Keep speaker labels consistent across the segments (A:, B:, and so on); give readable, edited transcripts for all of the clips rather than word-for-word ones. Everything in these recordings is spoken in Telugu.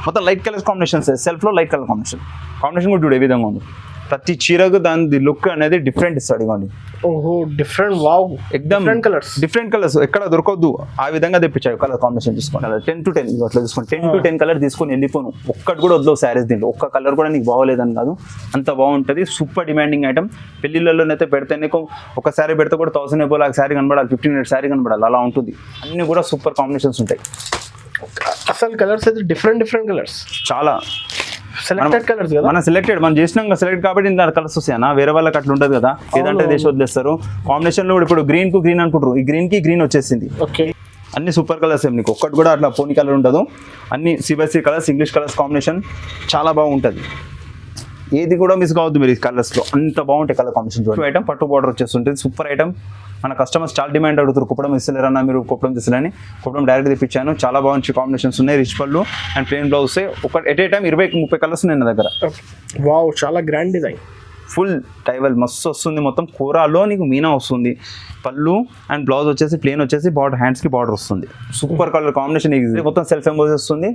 A: మొత్తం లైట్ కలర్ కాంబినేషన్స్, సెల్ఫ్లో లైట్ కలర్ కాంబినేషన్ కూడా చూడు ఏ విధంగా ఉంది. ప్రతి చీరకు దాని లుక్ అనేది డిఫరెంట్ ఇస్తాడు. ఇవ్వండి,
B: ఓహో డిఫరెంట్, వావ్,
A: ఎక్దమ్ డిఫరెంట్ కలర్స్ ఎక్కడ దొరకద్దు ఆ విధంగా తెప్పించాడు. కలర్ కాంబినేషన్ తీసుకోండి, 10 to 10 అట్లా తీసుకోండి. 10 to 10 కలర్ తీసుకొని వెళ్ళిపోను, ఒక్కటి కూడా వద్దు శారీస్ దీంట్లో. ఒక్క కలర్ కూడా నీకు బాగోలేదని కాదు, అంత బాగుంటుంది. Super demanding item. పెళ్లిళ్ళలోనైతే పెడితే నీకు ఒక శారీ పెడితే కూడా 1000 అయిపోయి ఆ శారీ కనబడాలి, 1500 శారీ కనబడాలి, అలా ఉంటుంది. అన్ని కూడా సూపర్ కాంబినేషన్స్ ఉంటాయి.
B: అసలు కలర్స్ అయితే డిఫరెంట్ కలర్స్, చాలా సెలెక్టెడ్ కలర్స్ కదా.
A: మనం సెలెక్టెడ్, మనం చేసినాం సెలెక్ట్ కాబట్టి ఇంత కలర్స్ వస్తాయన్నా. వేరే వాళ్ళకి అట్లా ఉంటుంది కదా, ఏదంటే దేశం వదిలేస్తారు. కాంబినేషన్ లో కూడా ఇప్పుడు గ్రీన్ కు గ్రీన్ అనుకుంటారు, ఈ గ్రీన్ కి గ్రీన్ వచ్చేసింది.
B: ఓకే,
A: అన్ని సూపర్ కలర్స్ ఏం, నీకు ఒక్కటి కూడా అట్లా పోనీ కలర్ ఉండదు. అన్ని CBSE colours, English colours combination చాలా బాగుంటుంది. ఏది కూడా మిస్ కావద్దు మీరు ఈ కలర్స్ లో, అంత బాగుంటాయి కలర్ కాంబినేషన్. ఐటమ్ పట్టు బార్డర్ వచ్చేస్తుంటుంది, సూపర్ ఐటమ్. మన కస్టమర్స్ చాలా డిమాండ్ అడుగుతారు, కుప్పడం ఇస్తలేరన్నా మీరు, కుప్పడం తీసుకోవాలని. కుప్పడం డైరెక్ట్ తెప్పించాను, చాలా బాగుంది కాంబినేషన్స్ ఉన్నాయి. రిచ్ పళ్ళు అండ్ ప్లెయిన్ బ్లౌజ్. ఒక ఎట్ ఏ టైం 20-30 కలర్స్ ఉన్నాయి నా దగ్గర.
B: వావ్, చాలా గ్రాండ్ డిజైన్,
A: ఫుల్ టైవల్ మస్తు వస్తుంది. మొత్తం కూరలో నీకు మీనా వస్తుంది. పళ్ళు అండ్ బ్లౌజ్ వచ్చేసి ప్లెయిన్ వచ్చేసి బార్డర్, హ్యాండ్స్కి బార్డర్ వస్తుంది. Super colour combination. మొత్తం సెల్ఫ్ ఎంబోజ్ వస్తుంది.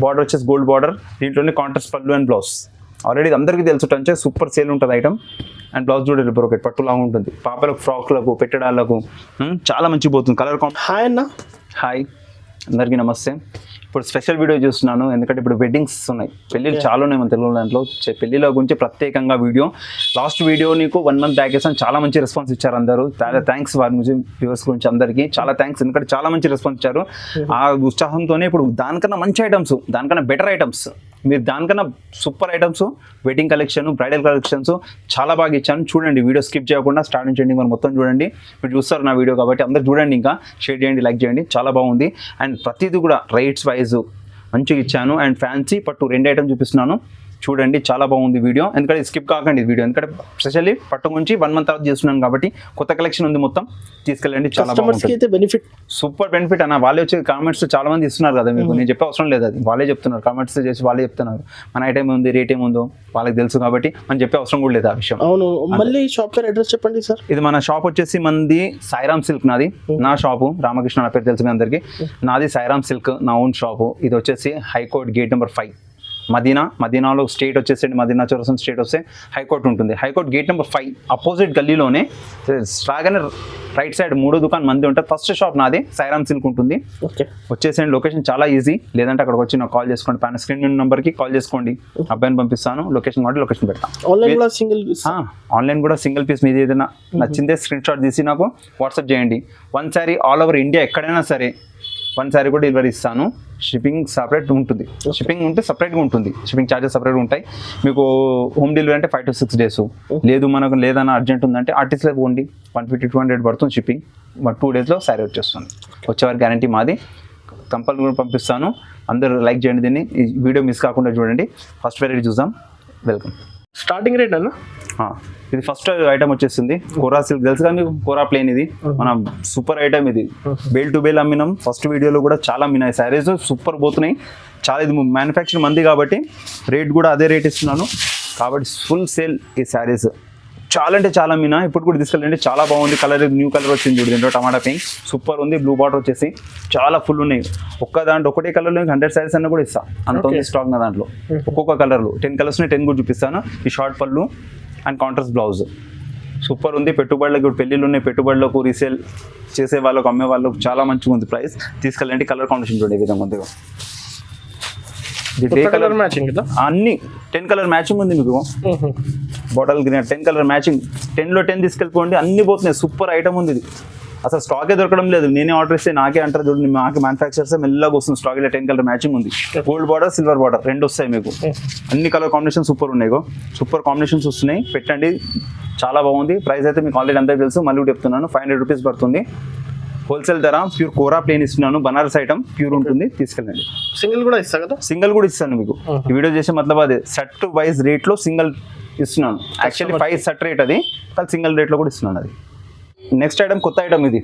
A: బార్డర్ వచ్చేసి గోల్డ్ బార్డర్, దీంట్లోనే కాంట్రాస్ట్ పళ్ళు అండ్ బ్లౌజ్. ఆల్రెడీ అందరికీ తెలుసుంటే సూపర్ సేల్ ఉంటుంది ఐటమ్. అండ్ బ్లౌజ్ చూడండి బ్రోకెట్ పట్టులాగా ఉంటుంది. పాపలకు, ఫ్రాక్లకు, పెట్టడాలకు చాలా మంచి పోతుంది కలర్ కాంబినేషన్.
B: హాయ్ అన్న.
A: హాయ్, అందరికీ నమస్తే. ఇప్పుడు స్పెషల్ వీడియో చూస్తున్నాను, ఎందుకంటే ఇప్పుడు వెడ్డింగ్స్ ఉన్నాయి, పెళ్ళిళ్ళు చాలా ఉన్నాయి మన తెలుగు దాంట్లో. పెళ్ళిళ్ళ గురించి ప్రత్యేకంగా వీడియో. లాస్ట్ వీడియో నీకు 1 month బ్యాక్ వేసాను, చాలా మంచి రెస్పాన్స్ ఇచ్చారు అందరూ. చాలా థ్యాంక్స్ వారి మ్యూజియం వ్యూవర్స్ గురించి అందరికీ చాలా థ్యాంక్స్, ఎందుకంటే చాలా మంచి రెస్పాన్స్ ఇచ్చారు. ఆ ఉత్సాహంతోనే ఇప్పుడు దానికన్నా మంచి ఐటమ్స్, దానికన్నా బెటర్ ఐటమ్స్, మీరు దానికన్నా super items, wedding collection, bridal collections చాలా బాగా ఇచ్చాను. చూడండి, వీడియో స్కిప్ చేయకుండా స్టార్ట్ నుంచి ఎండింగ్ మొత్తం చూడండి. మీరు చూస్తారు నా వీడియో కాబట్టి అందరు చూడండి, ఇంకా షేర్ చేయండి, లైక్ చేయండి, చాలా బాగుంది. అండ్ ప్రతిదీ కూడా రైట్స్ వైజ్ మంచిగా ఇచ్చాను. అండ్ ఫ్యాన్సీ పట్టు 2 ఐటమ్ చూపిస్తున్నాను, చూడండి, చాలా బాగుంది వీడియో. ఎందుకంటే స్కిప్ కాకండి వీడియో, ఎందుకంటే స్పెషల్లీ పట్టు గురించి 1 month తర్వాత చేస్తున్నాను కాబట్టి కొత్త కలెక్షన్ ఉంది, మొత్తం తీసుకెళ్ళండి, చాలా బాగుంటుంది.
B: బెనిఫిట్,
A: సూపర్ బెనిఫిట్ అన్న. వాళ్ళే వచ్చి కామెంట్స్ చాలా మంది ఇస్తున్నారు కదా మీకు, నేను చెప్పే అవసరం లేదు, అది వాళ్ళే చెప్తున్నారు, కామెంట్స్ చేసి వాళ్ళే చెప్తున్నారు మన ఐటమ్ ఉంది, రేట్ ఏముందో వాళ్ళకి తెలుసు కాబట్టి మనం చెప్పే అవసరం కూడా లేదు ఆ విషయం.
B: అవును, మళ్ళీ షాప్ పేరు అడ్రస్ చెప్పండి సార్.
A: ఇది మన షాప్ వచ్చేసి మంది సాయిరామ్ సిల్క్, నాది నా షాపు. రామకృష్ణ నా పేరు తెలుసు మీ అందరికీ. నాది సాయిరామ్ సిల్క్, నా ఓన్ షాపు. ఇది వచ్చేసి హైకోర్ట్ గేట్ నెంబర్ 5 మదీనాలో స్ట్రేట్ వచ్చేసండి, మదీనా చౌరస్తా స్ట్రేట్ వస్తే హైకోర్ట్ ఉంటుంది. హైకోర్ట్ గేట్ నెంబర్ 5 అపోజిట్ గల్లీలోనే రాగానే రైట్ సైడ్ 3వ దుకాణం మంది ఉంటుంది. ఫస్ట్ షాప్ నాది, సాయిరామ్ సిల్క్ ఉంటుంది. వచ్చేసండి, లొకేషన్ చాలా ఈజీ. లేదంటే అక్కడికి వచ్చి నాకు కాల్ చేసుకోండి, పైన స్క్రీన్ నెంబర్కి కాల్ చేసుకోండి, అబ్బాయిని పంపిస్తాను. లొకేషన్ కాబట్టి లొకేషన్ పెడతాను. ఆన్లైన్ కూడా సింగిల్ పీస్ మీద ఏదైనా నచ్చిందే స్క్రీన్ షాట్ తీసి నాకు వాట్సాప్ చేయండి. 1 శారీ ఆల్ ఓవర్ ఇండియా ఎక్కడైనా సరే 1 శారీ కూడా డెలివరీ ఇస్తాను. షిప్పింగ్ సపరేట్ ఉంటుంది, షిప్పింగ్ ఉంటే సపరేట్గా ఉంటుంది, షిప్పింగ్ ఛార్జెస్ సపరేట్గా ఉంటాయి. మీకు హోమ్ డెలివరీ అంటే 5 to 6 days. లేదు మనకు లేదన్నా అర్జెంట్ ఉందంటే ఆర్టీసీలో పోండి, 150-200 పడుతుంది షిప్పింగ్. 2 daysలో శారీ వచ్చేస్తుంది. వచ్చేవారి గ్యారంటీ మాది, కంపల్సరీ పంపిస్తాను. అందరూ లైక్ చేయండి, దీన్ని ఈ వీడియో మిస్ కాకుండా చూడండి. ఫస్ట్ వెరైటీ చూద్దాం. వెల్కమ్.
B: స్టార్టింగ్ రేట్ అన్న,
A: ఇది ఫస్ట్ ఐటమ్ వచ్చేసింది కోరా సిల్క్, తెలుసు కదా మీకు, కోరా ప్లేన్. ఇది మన సూపర్ ఐటమ్, ఇది బేల్ టు బేల్ అమ్మినాం. ఫస్ట్ వీడియోలో కూడా చాలా అమ్మినాయి శారీస్, సూపర్ పోతున్నాయి చాలా. ఇది మ్యానుఫ్యాక్చర్ మంది కాబట్టి రేట్ కూడా అదే రేట్ ఇస్తున్నాను, కాబట్టి ఫుల్ సేల్ ఈ శారీస్. చాలా అంటే చాలా మీనా, ఇప్పుడు కూడా తీసుకెళ్ళండి, చాలా బాగుంది. కలర్ న్యూ కలర్ వచ్చింది చూడు, దీంట్లో టమాటా పింక్ సూపర్ ఉంది. బ్లూ బాటర్ వచ్చేసి చాలా ఫుల్ ఉన్నాయి. ఒకటే కలర్లో 100 శారీస్ అన్న కూడా ఇస్తాను, అంత ఉంది స్టాక్ నా దాంట్లో. ఒక్కొక్క కలర్లో 10 కలర్స్ 10 కూడా చూపిస్తాను. ఈ షార్ట్ పళ్ళు అండ్ కాంట్రాస్ట్ బ్లౌజ్ సూపర్ ఉంది. పెట్టుబడులకు ఇప్పుడు పెళ్ళిళ్ళు ఉన్నాయి, పెట్టుబడులకు రీసేల్ చేసే వాళ్ళకు, అమ్మే వాళ్ళకు చాలా మంచిగా ఉంది ప్రైస్. తీసుకెళ్ళండి. కలర్ కాంబినేషన్ చూడండి, ఈ విధంగా ఉంది.
B: కలర్ మ్యాచింగ్
A: అన్ని 10 కలర్ మ్యాచింగ్ ఉంది మీకు. బాటిల్ గ్రీన్ 10 కలర్ మ్యాచింగ్, 10లో 10 తీసుకెళ్ళిపోండి, అన్ని పోతున్నాయి. సూపర్ ఐటమ్ ఉంది ఇది, అసలు స్టాకే దొరకడం లేదు. నేనే ఆర్డర్ ఇస్తే నాకే అంటారు చూడండి, మాకు మ్యానుఫ్యాక్చర్స్ మెల్లగా వస్తుంది స్టాక్. ఇలా 10 కలర్ మ్యాచింగ్ ఉంది. గోల్డ్ బార్డర్, సిల్వర్ బార్డర్ 2 వస్తాయి మీకు. అన్ని కలర్ కాంబినేషన్ సూపర్ ఉన్నాయి, సూపర్ కాంబినేషన్స్ వస్తున్నాయి. పెట్టండి, చాలా బాగుంది. ప్రైస్ అయితే మీకు ఆల్రెడీ అంతా తెలుసు, మళ్ళీ చెప్తున్నాను. 500 రూపీస్ పడుతుంది హోల్సేల్ ధర. ప్యూర్ కోరా ప్లేన్ ఇస్తున్నాను, బనారస్ ఐటమ్ ప్యూర్ ఉంటుంది, తీసుకెళ్ళండి.
B: సింగిల్ కూడా ఇస్తా కదా? సింగిల్
A: కూడా ఇస్తాను మీకు. ఈ వీడియో చేసే మతలబ్ అదే, సెట్ వైజ్ రేట్లో సింగిల్ ఇస్తున్నాను. యాక్చువల్లీ 5 సెట్ రేట్ అది, కానీ సింగిల్ రేట్లో కూడా ఇస్తున్నాను అది. నెక్స్ట్ ఐటమ్ కొత్త ఐటమ్, ఇది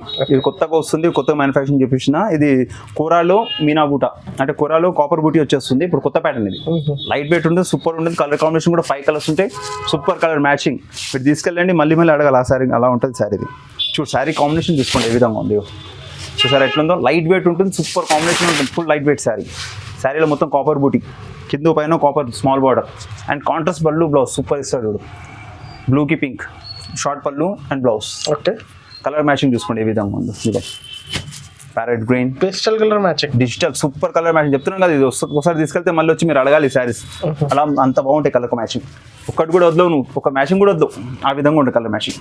A: కొత్తగా వస్తుంది, కొత్త మ్యానుఫ్యాక్చరింగ్ చూపించిన. ఇది కోరాలో మీనా బూటా, అంటే కోరాలో కాపర్ బూటీ వచ్చేస్తుంది. ఇప్పుడు కొత్త ప్యాటర్న్ ఇది, లైట్ వెయిట్ ఉంటుంది, సూపర్ ఉంటుంది. కలర్ కాంబినేషన్ కూడా 5 కలర్స్ ఉంటాయి, సూపర్ కలర్ మ్యాచింగ్. మీరు తీసుకెళ్ళండి, మళ్ళీ అడగాలి ఆ శారీ, అలా ఉంటుంది శారీ. ఇది చూడు, శారీ కాంబినేషన్ తీసుకోండి ఏ విధంగా ఉంది చూసారా ఎట్లుందో. లైట్ వెయిట్ ఉంటుంది, సూపర్ కాంబినేషన్ ఉంటుంది, ఫుల్ లైట్ వెయిట్ శారీ. శారీలో మొత్తం కాపర్ బూటీ, కింద పైన copper small border and contrast పళ్ళు బ్లౌజ్ సూపర్ ఇస్తాడు చూడు, బ్లూకి పింక్ షార్ట్ పళ్ళు and blouse.
B: Okay,
A: colour matching చూసుకోండి ఏ విధంగా ఉందో, ఇదే parrot green
B: pastel colour matching,
A: digital super colour matching. చెప్తున్నాను కదా, ఇది ఒకసారి తీసుకెళ్తే మళ్ళీ వచ్చి మీరు అడగాలి శారీస్, అలా అంత బాగుంటాయి కలర్ మ్యాచింగ్. ఒక్కటి కూడా వదలవు నువ్వు, ఒక మ్యాచింగ్ కూడా వదలవు, ఆ విధంగా ఉంటుంది కలర్ మ్యాచింగ్.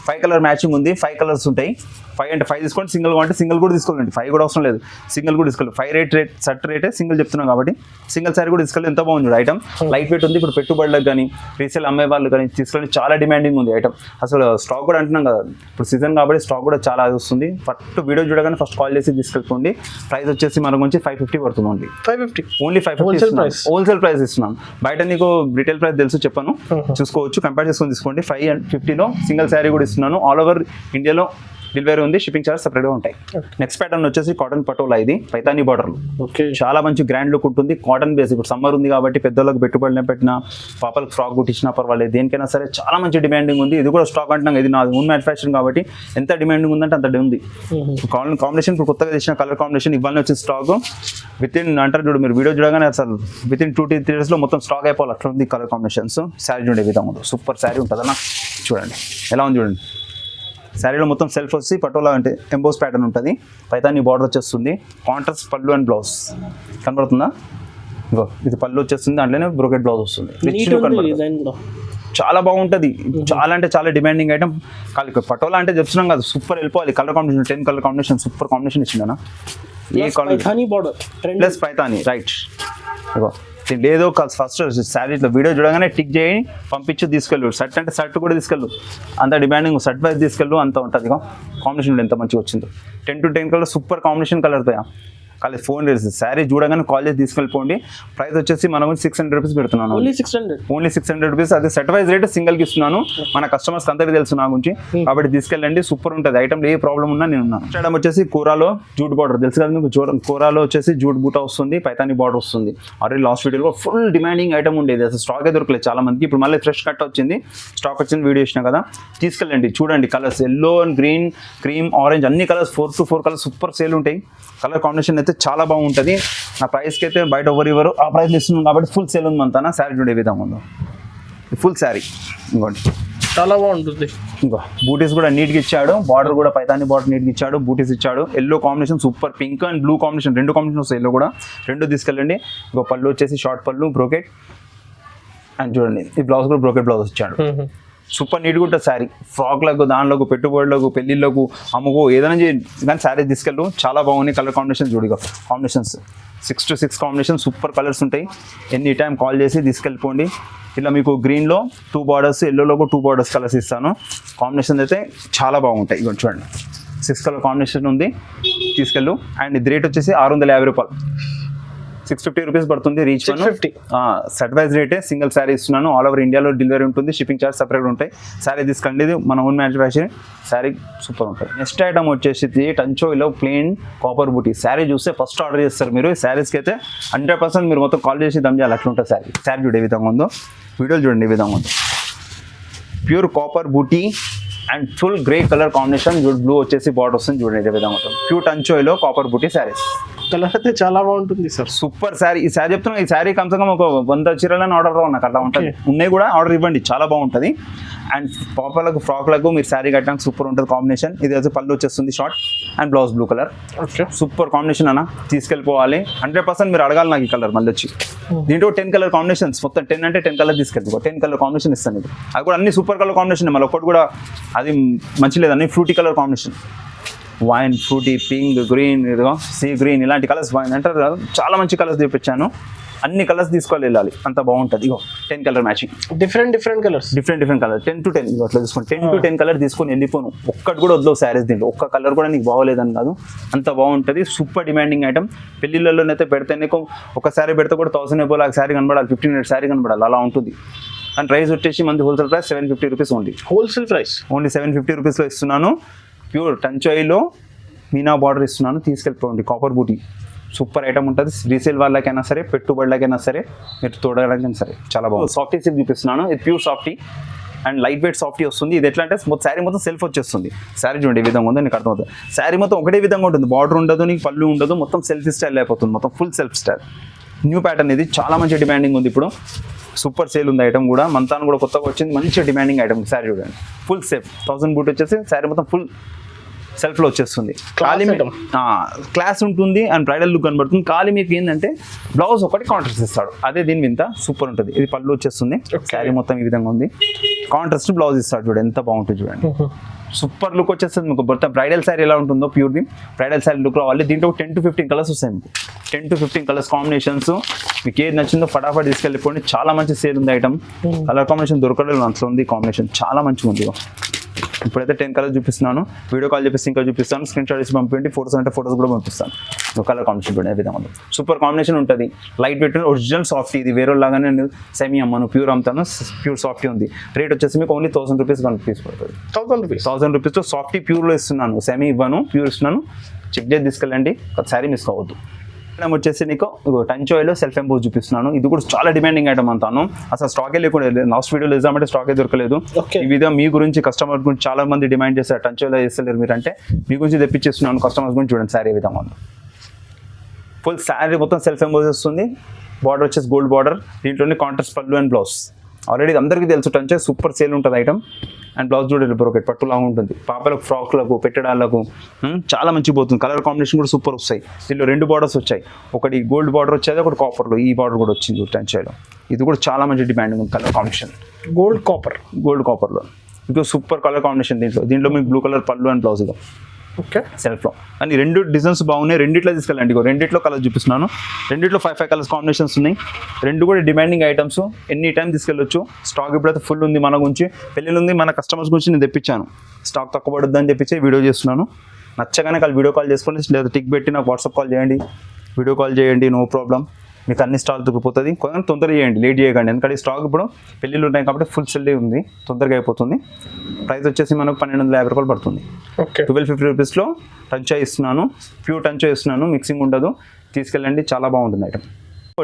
A: 5 కలర్ మ్యాచింగ్ ఉంది, 5 కలర్స్ ఉంటాయి. 5 అంటే 5 తీసుకోండి, సింగిల్ అంటే సింగిల్ కూడా తీసుకోండి, 5 కూడా అవసరం లేదు, సింగిల్ కూడా తీసుకోండి. 5 రేట్ షర్ట్ రేటే సింగిల్ చెప్తున్నాం కాబట్టి సింగిల్ సారీ కూడా తీసుకోవాలి. ఎంత బాగుంది ఐటమ్, లైట్ వెయిట్ ఉంది. ఇప్పుడు పెట్టుబడులకు కానీ రీసేల్ అమ్మే వాళ్ళు కానీ తీసుకొని చాలా డిమాండింగ్ ఉంది ఐటమ్. అసలు స్టాక్ కూడా అంటున్నాం కదా, ఇప్పుడు సీజన్ కాబట్టి స్టాక్ కూడా చాలా వస్తుంది. ఫస్ట్ వీడియో చూడగానే ఫస్ట్ కాల్ చేసి తీసుకెళ్ళిపోండి. ప్రైస్ వచ్చేసి మన గురించి 550 పడుతుంది, ఓన్లీ 550, ఓన్లీ 550 హోల్సేల్ ప్రైస్ ఇస్తున్నాం. బయట నీకు రిటైల్ ప్రైస్ తెలుసు చెప్పాను, చూసుకోవచ్చు, కంపేర్ చేసుకొని తీసుకోండి. 550లో సింగిల్ శారీ కూడా ఇస్తున్నాను. ఆల్ ఓవర్ ఇండియాలో డెలివరీ ఉంది, షిప్పింగ్ చార్జ్ సపరేట్గా ఉంటాయి. నెక్స్ట్ ప్యాటర్న్ వచ్చేసి కాటన్ పటోలా, ఇది పైతానీ బార్డర్లు.
B: ఓకే,
A: చాలా మంచి గ్రాండ్ లుక్ ఉంటుంది, కాటన్ బేస్. ఇప్పుడు సమ్మర్ ఉంది కాబట్టి పెద్దలకు పెట్టుబడిన పెట్టిన పాపలకు ఫ్రాక్ కుట్టించినా పర్వాలేదు, దేనికైనా సరే చాలా మంచి డిమాండింగ్ ఉంది. ఇది కూడా స్టాక్ అంటున్నాం, ఇది నా ఓన్ మ్యానుఫ్యాక్చరింగ్ కాబట్టి ఎంత డిమాండింగ్ ఉందంటే అంత ఉంది. కాంబినేషన్ ఇప్పుడు కొత్తగా తెచ్చిన కలర్ కాంబినేషన్ ఇవ్వాలని వచ్చిన స్టాక్ విత్ ఇన్ అంటారు చూడు, మీరు వీడియో చూడగానే అసలు విత్ ఇన్ 2-3 daysలో మొత్తం స్టాక్ అయిపోవాలి, అట్లా ఉంది కలర్ కాంబినేషన్స్. శారీ చూడే విధంగా ఉంది, సూపర్ శారీ ఉంటుంది అన్న, చూడండి ఎలా ఉంది చూడండి. శారీలో మొత్తం సెల్ఫ్ వచ్చి పటోలా అంటే ఎంబోస్ ప్యాటర్న్ ఉంటుంది, పైతాని బార్డర్ వచ్చేస్తుంది, కాంట్రాస్ట్ పళ్ళు అండ్ బ్లౌజ్ కనబడుతుందా, ఇగో ఇది పళ్ళు వచ్చేస్తుంది, దాంట్లోనే బ్రోకెట్ బ్లౌజ్ వస్తుంది. చాలా బాగుంటుంది, చాలా అంటే చాలా డిమాండింగ్ ఐటమ్. పటోలా అంటే చెప్తున్నాం కదా, సూపర్ వెళ్ళిపోవాలి. Colour combination 10 colour combination super combination ఇచ్చిందనా, ఏ ప్లస్ పైతాని రైట్. ఇగో లేదో ఫస్ట్ శారీ ఇట్లా వీడియో చూడగానే టిక్ చేయి పంపించి తీసుకెళ్ళు. షర్ట్ అంటే షర్ట్ కూడా తీసుకెళ్ళు, అంత డిమాండింగ్. షర్ట్ వైజ్ తీసుకెళ్ళు, అంత ఉంటుంది. ఇక కాంబినేషన్ ఎంత మంచిగా వచ్చిందో, 10 to 10 కలర్ సూపర్ కాంబినేషన్ కలర్తో. కాలేదు ఫోన్ చేసి శారీ చూడగానే కాల్ చేసి తీసుకెళ్ళిపోండి. ప్రైస్ వచ్చేసి మనం 600 రూపీస్ పెడుతున్నాను, ఓన్లీ 600 రూపీస్. అదే సెట్ వైజ్ రేట్ సింగిల్కి ఇస్తున్నాను, మన కస్టమర్స్ అందరికీ తెలుసు నా గురించి కాబట్టి తీసుకెళ్ళండి, సూపర్ ఉంటుంది. ఐటమ్ ఏ ప్రాబ్లం ఉన్నా నేను ఉన్నాను. ఐటమ్ వచ్చేసి కూరాలో జూట్ బార్డర్ తెలుసు కదా మీకు, కూరాలో వచ్చేసి జూట్ బూటా వస్తుంది, పైతాని బార్డర్ వస్తుంది. ఆల్రెడీ లాస్ట్ వీడియోలో ఫుల్ డిమాండింగ్ ఐటమ్ ఉండేది, అసలు స్టాకే దొరకలేదు చాలా మందికి. ఇప్పుడు మళ్ళీ ఫ్రెష్ కట్ వచ్చింది, స్టాక్ వచ్చింది, వీడియో ఇచ్చినా కదా, తీసుకెళ్ళండి. చూడండి colours yellow and green, cream, orange అన్ని colours 4 to 4 colours super sale ఉంటాయి. కలర్ కాంబినేషన్ అయితే చాలా బాగుంటుంది. నా ప్రైస్కి అయితే బయట ఎవరు ఆ ప్రైస్లో ఇస్తున్నాం కాబట్టి ఫుల్ సేల్ ఉంది అంతా. శారీ చూడే విధంగా ఉందో, ఫుల్ శారీ ఇంకోటి
B: చాలా బాగుంటుంది.
A: ఇంకో బూటీస్ కూడా నీట్గా ఇచ్చాడు, బార్డర్ కూడా పైతాని బార్డర్ నీట్గా ఇచ్చాడు, బూటీస్ ఇచ్చాడు. Yellow combination super, pink and blue combination 2 combination వస్తాయి, ఎల్లో కూడా 2 తీసుకెళ్ళండి. ఇంకో పళ్ళు వచ్చేసి షార్ట్ పళ్ళు బ్రోకెట్ అండ్ చూడండి ఈ బ్లౌజ్ కూడా బ్రోకెట్ బ్లౌజ్ ఇచ్చాడు. సూపర్ నీట్గా ఉంటుంది శారీ, ఫ్రాక్లకు, దానిలోకి, పెట్టుబడులకు, పెళ్ళిళ్ళకు, అమ్ముకు ఏదైనా కానీ శారీ తీసుకెళ్ళు, చాలా బాగున్నాయి. కలర్ కాంబినేషన్ చూడిగా combinations 6 to 6 combination super colours ఉంటాయి. ఎనీ టైం కాల్ చేసి తీసుకెళ్ళిపోండి. ఇలా మీకు గ్రీన్లో 2 బార్డర్స్, ఎల్లోలో 2 బార్డర్స్ కలర్స్ ఇస్తాను. కాంబినేషన్ అయితే చాలా బాగుంటాయి. ఇక చూడండి 6 కలర్ కాంబినేషన్ ఉంది, తీసుకెళ్ళు. అండ్ ఇది రేట్ వచ్చేసి 650 రూపాయలు, 650 రూపీస్ పడుతుంది. రీచ్
B: 650
A: సెట్ వైజ్ రేటే, సింగిల్ శారీ ఇస్తున్నాను. ఆల్ ఓవర్ ఇండియాలో డెలివరీ ఉంటుంది, షిప్పింగ్ చార్జ్ సపరేట్ ఉంటాయి. శారీ తీసుకండి, ఇది మన ఓన్ మ్యానుఫ్యాక్చరింగ్ శారీ సూపర్ ఉంటుంది. నెక్స్ట్ ఐటమ్ వచ్చేసి టంచోలో ప్లెయిన్ కాపర్ బూటీ. శారీ చూస్తే ఫస్ట్ ఆర్డర్ చేస్తారు మీరు. ఈ శారీస్కి అయితే 100% మీరు మొత్తం కాల్ చేసి దమ్ చేయాలి, అట్లా ఉంటుంది శారీ. శారీ చూడే విధంగా ఉందో, వీడియోలు చూడండి ఈ విధంగా ఉందో. Pure copper buti and full grey colour combination, blue వచ్చేసి బార్డర్ వస్తుంది, చూడండి ఇదే విధంగా ఉంటుంది. ప్యూర్ టంచోలో కాపర్ బూటీ శారీస్.
B: కలర్ అయితే చాలా బాగుంటుంది సార్,
A: సూపర్ శారీ. ఈ శారీ చెప్తున్నా, ఈ శారీ కమ్సంగా ఒక 100 చీరలను ఆర్డర్ రావు నాకు, అట్లా ఉంటుంది. ఉన్నాయి కూడా ఆర్డర్ ఇవ్వండి, చాలా బాగుంటుంది. అండ్ పాపలకు, ఫ్రాక్లకు మీరు శారీ కట్టడానికి సూపర్ ఉంటుంది కాంబినేషన్. ఇది వచ్చి పళ్ళు వచ్చేస్తుంది short and blouse blue colour. Super combination అన్న, తీసుకెళ్ళిపోవాలి. 100% మీరు అడగాలి నాకు ఈ కలర్ మళ్ళీ వచ్చి. దీంట్లో 10 కలర్ కాంబినేషన్స్, మొత్తం 10 అంటే 10 కలర్ తీసుకెళ్ళిపో. 10 కలర్ కాంబినేషన్ ఇస్తాను ఇది. అది కూడా అన్ని సూపర్ కలర్ కాంబినేషన్, మళ్ళీ ఒకటి కూడా అది మంచి లేదు, అన్ని fruity colour combination. Wine, fruity, pink, green, ఇదిగో సీ గ్రీన్, ఇలాంటి కలర్స్ అంటారు కదా, చాలా మంచి కలర్స్ చూపించాను. అన్ని కలర్స్ తీసుకోవాలి, వెళ్ళాలి, అంత బాగుంటుంది. ఇగో 10 colour matching,
B: different colours,
A: different colour 10 to 10 అట్లా తీసుకోండి. 10 to 10 కలర్ తీసుకొని వెళ్ళిపోను, ఒక్కటి కూడా వద్దు శారీస్. దీంట్లో ఒక్క కలర్ కూడా నీకు బాగోలేదని కాదు, అంత బాగుంటుంది. Super demanding item. పెళ్ళిళ్ళలోనైతే పెడితే నీకు ఒక శారీ పెడితే కూడా 1000 అయిపోయి శారీ కనబడాలి, 1500 శారీ కనబడాలి, అలా ఉంటుంది. అండ్ ప్రైస్ వచ్చేసి మంది wholesale price 750 rupees only.
B: Wholesale price
A: only 750 రూపీస్లో ఇస్తున్నాను. ప్యూర్ టంచోయిలో మీనా బార్డర్ ఇస్తున్నాను, తీసుకెళ్ళిపోండి. కాపర్ బూటీ సూపర్ ఐటమ్ ఉంటుంది. రీసేల్ వాళ్ళకైనా సరే, పెట్టుబడులకైనా సరే, మీరు తోడగలకైనా సరే చాలా బాగుంది. సాఫ్టీ సిల్క్ చూపిస్తున్నాను, ఇది pure softy and light weight softy వస్తుంది. ఇది ఎట్లా అంటే శారీ మొత్తం సెల్ఫ్ వచ్చేస్తుంది. శారీ చూడండి ఈ విధంగా ఉందో, నీకు అర్థమవుతుంది. శారీ మొత్తం ఒకటే విధంగా ఉంటుంది, బార్డర్ ఉండదు, నీకు పళ్ళు ఉండదు, మొత్తం సెల్ఫ్ స్టైల్ అయిపోతుంది, మొత్తం full self style. New pattern ఇది, చాలా మంచి డిమాండింగ్ ఉంది ఇప్పుడు. సూపర్ సేల్ ఉంది ఐటమ్ కూడా, మంతాను కూడా కొత్తగా వచ్చింది, మంచి డిమాండింగ్ ఐటమ్. శారీ చూడండి ఫుల్ సేఫ్, 1000 బూట్ వచ్చేసి శారీ మొత్తం ఫుల్ సెల్ఫ్లో వచ్చేస్తుంది. ఖాళీ క్లాస్ ఉంటుంది అండ్ బ్రైడల్ లుక్ కనబడుతుంది. ఖాళీ మీకు ఏంటంటే బ్లౌజ్ ఒకటి కాంట్రాస్ట్ ఇస్తాడు, అదే దీని వింత సూపర్ ఉంటుంది. ఇది పళ్ళు వచ్చేస్తుంది, శారీ మొత్తం ఈ విధంగా ఉంది, కాంట్రాస్ట్ బ్లౌజ్ ఇస్తాడు. చూడండి ఎంత బాగుంటుంది చూడండి, సూపర్ లుక్ వచ్చేస్తుంది మీకు. మొత్తం బ్రైడల్ శారీ ఎలా ఉంటుందో ప్యూర్ది బ్రైడల్ శారీ లుక్ రావాలి. దీంట్లో 10 to 15 కలర్స్ వస్తాయి మీకు, 10 to 15 కలర్స్ కాంబినేషన్స్. మీకు ఏది నచ్చిందో ఫటాఫట్ తీసుకెళ్ళిపోండి. చాలా మంచి సేల్ ఉంది ఐటమ్, కలర్ కాంబినేషన్ దొరకలేదు అంతలో ఉంది, కాంబినేషన్ చాలా మంచిగా ఉంది. ఇప్పుడైతే 10 కలర్స్ చూపిస్తున్నాను, వీడియో కాల్ చెప్పేసి ఇంకా చూపిస్తాను, స్క్రీన్ షాట్ ఇచ్చి పంపించండి, ఫోటోస్ అంటే ఫోటోస్ కూడా పంపిస్తాను. కలర్ కాంబినేషన్ కూడా విధంగా ఉంది, సూపర్ కాంబినేషన్ ఉంటుంది. లైట్ వెయిట్ ఒరిజినల్ సాఫ్టీ, ఇది వేరే లాగానే నేను సెమీ అమ్మాను, ప్యూర్ అమ్ముతాను, ప్యూర్ సాఫ్టీ ఉంది. రేట్ వచ్చేసి మీకు ఓన్లీ 1000 రూపీస్ పడుతుంది. 1000 రూపీస్తో సాఫ్టీ ప్యూర్లో ఇస్తున్నాను, సెమీ ఇవ్వను, ప్యూర్ ఇస్తున్నాను. చెక్ చేసి తీసుకెళ్ళండి, శారీ మిస్ కావద్దు. వచ్చేసి నీకు టంచోయిలో సెల్ఫ్ ఎంపోజ్ చూపిస్తున్నాను, ఇది కూడా చాలా డిమాండింగ్ ఐటమ్ అంతాను. అసలు స్టాకే లేకుండా లాస్ట్ వీడియోలో ఇద్దామంటే స్టాకే దొరకలేదు. ఈ విధంగా మీ గురించి కస్టమర్ గురించి చాలా మంది డిమాండ్ చేస్తారు, టంచోయిలో చేస్తలేరు మీరు అంటే, మీ గురించి తెప్పించేస్తున్నాను. కస్టమర్స్ గురించి చూడండి, శారీ విధంగా ఉంది. ఫుల్ శారీ మొత్తం సెల్ఫ్ ఎంపోజ్ వస్తుంది, బార్డర్ వచ్చేసి గోల్డ్ బార్డర్, దీంట్లోనే కాంట్రాస్ట్ పళ్ళు అండ్ బ్లౌజ్. ఆల్రెడీ అందరికీ తెలుసు టంచోయ్ సూపర్ సేల్ ఉంటుంది ఐటమ్. అండ్ బ్లౌజ్ చూడండి బ్రోకెట్ పట్టులాగా ఉంటుంది, పాపలకు ఫ్రాక్లకు పెట్టడాలకు చాలా మంచి పోతుంది. కలర్ కాంబినేషన్ కూడా సూపర్ వస్తాయి. దీనిలో 2 బార్డర్స్ వచ్చాయి, ఒకటి గోల్డ్ బార్డర్ వచ్చేది, ఒకటి కాపర్లో. ఈ బార్డర్ కూడా వచ్చింది టంచోయ్లో, ఇది కూడా చాలా మంచి డిమాండింగ్ ఉంది. కలర్ కాంబినేషన్
B: గోల్డ్ కాపర్లో
A: ఇది సూపర్ కలర్ కాంబినేషన్. దీంట్లో మీకు బ్లూ కలర్ పళ్ళు అండ్ బ్లౌజ్ ఇదో
B: ఓకే
A: సెల్ఫ్లో. అని 2 డిజైన్స్ బాగున్నాయి, రెండిట్లో తీసుకెళ్ళండి. రెండిట్లో కలర్ చూపిస్తున్నాను, రెండిట్లో 5 కలర్స్ కాంబినేషన్స్ ఉన్నాయి. 2 కూడా డిమాండింగ్ ఐటమ్స్, ఎనీ టైం తీసుకెళ్ళొచ్చు. స్టాక్ ఇప్పుడైతే ఫుల్ ఉంది మన గురించి, పెళ్ళిళ్ళు ఉంది, మన కస్టమర్స్ గురించి నేను తెప్పించాను. స్టాక్ తక్కువ పడుద్దని తెప్పించి వీడియో చేస్తున్నాను. నచ్చగానే వాళ్ళు వీడియో కాల్ చేసుకోండి, లేదా టిక్ పెట్టి నాకు వాట్సాప్ కాల్ చేయండి, వీడియో కాల్ చేయండి, నో ప్రాబ్లం. మీకు అన్ని స్టాక్ దొరికిపోతుంది. కొంచెం తొందరగా చేయండి, లేట్ చేయకండి, ఎందుకంటే స్టాక్ ఇప్పుడు పెళ్ళిళ్ళు ఉన్నాయి కాబట్టి ఫుల్ సెల్ ఉంది, తొందరగా అయిపోతుంది. ప్రైస్ వచ్చేసి మనకు 1250 రూపాయలు పడుతుంది. 1250 రూపీస్లో టంచోయ్ ఇస్తున్నాను, ప్యూర్ టంచోయ్ ఇస్తున్నాను, మిక్సింగ్ ఉండదు. తీసుకెళ్ళండి, చాలా బాగుంటుంది ఐటమ్.